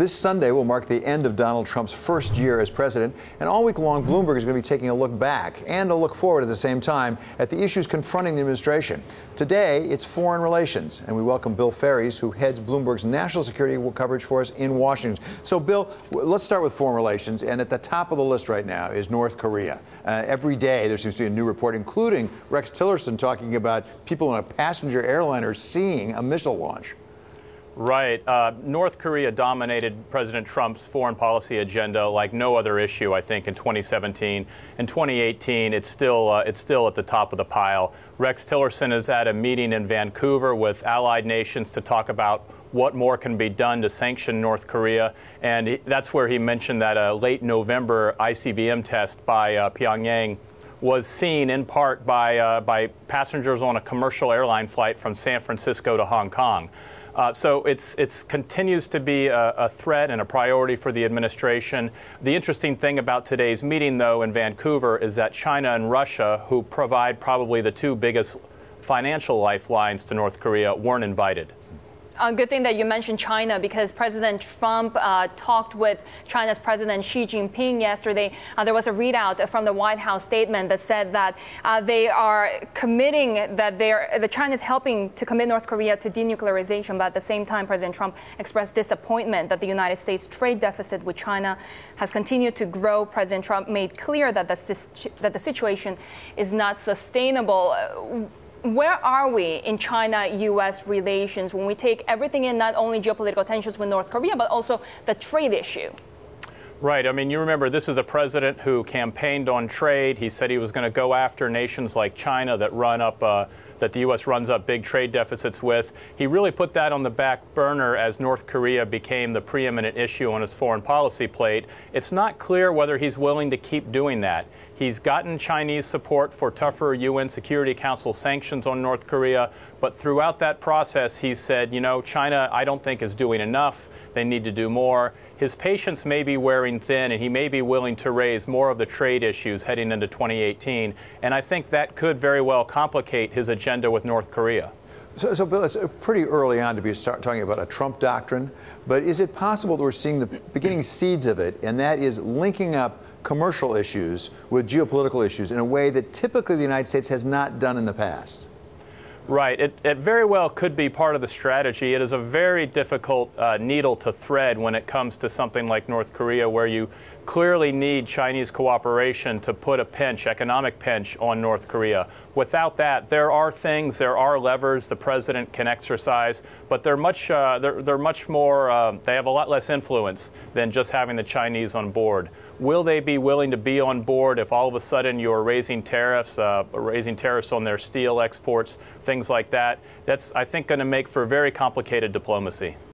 This Sunday will mark the end of Donald Trump's first year as president, and all week long, Bloomberg is going to be taking a look back and a look forward at the same time at the issues confronting the administration. Today, it's foreign relations, and we welcome Bill Faries, who heads Bloomberg's national security coverage for us in Washington. So, Bill, let's start with foreign relations, and at the top of the list right now is North Korea. Every day, there seems to be a new report, including Rex Tillerson talking about people in a passenger airliner seeing a missile launch. Right. North Korea dominated President Trump's foreign policy agenda like no other issue, I think, in 2017. In 2018, it's still at the top of the pile. Rex Tillerson is at a meeting in Vancouver with allied nations to talk about what more can be done to sanction North Korea. And that's where he mentioned that a late November ICBM test by Pyongyang was seen in part by passengers on a commercial airline flight from San Francisco to Hong Kong. So it continues to be a threat and a priority for the administration. The interesting thing about today's meeting, though, in Vancouver is that China and Russia, who provide probably the two biggest financial lifelines to North Korea, weren't invited. Good thing that you mentioned China, because President Trump talked with China's President Xi Jinping yesterday. There was a readout from the White House statement that said that they are committing that China is helping to commit North Korea to denuclearization. But at the same time, President Trump expressed disappointment that the United States trade deficit with China has continued to grow. President Trump made clear that the situation is not sustainable. Where are we in China-U.S. relations when we take everything in, not only geopolitical tensions with North Korea, but also the trade issue? Right. I mean, you remember this is a president who campaigned on trade. He said he was going to go after nations like China that that the U.S. runs up big trade deficits with. He really put that on the back burner as North Korea became the preeminent issue on his foreign policy plate. It's not clear whether he's willing to keep doing that. He's gotten Chinese support for tougher UN Security Council sanctions on North Korea, but throughout that process, he said, you know, China, I don't think is doing enough. They need to do more. His patience may be wearing thin, and he may be willing to raise more of the trade issues heading into 2018. And I think that could very well complicate his agenda with North Korea. So, Bill, it's pretty early on to be talking about a Trump doctrine, but is it possible that we're seeing the beginning seeds of it, and that is linking up commercial issues with geopolitical issues in a way that typically the United States has not done in the past? Right. It very well could be part of the strategy. It is a very difficult needle to thread when it comes to something like North Korea, where you clearly need Chinese cooperation to put a pinch, economic pinch, on North Korea. Without that, there are levers the president can exercise, but they're much more. They have a lot less influence than just having the Chinese on board. Will they be willing to be on board if all of a sudden you're raising tariffs on their steel exports, things like that? That's, I think, going to make for very complicated diplomacy.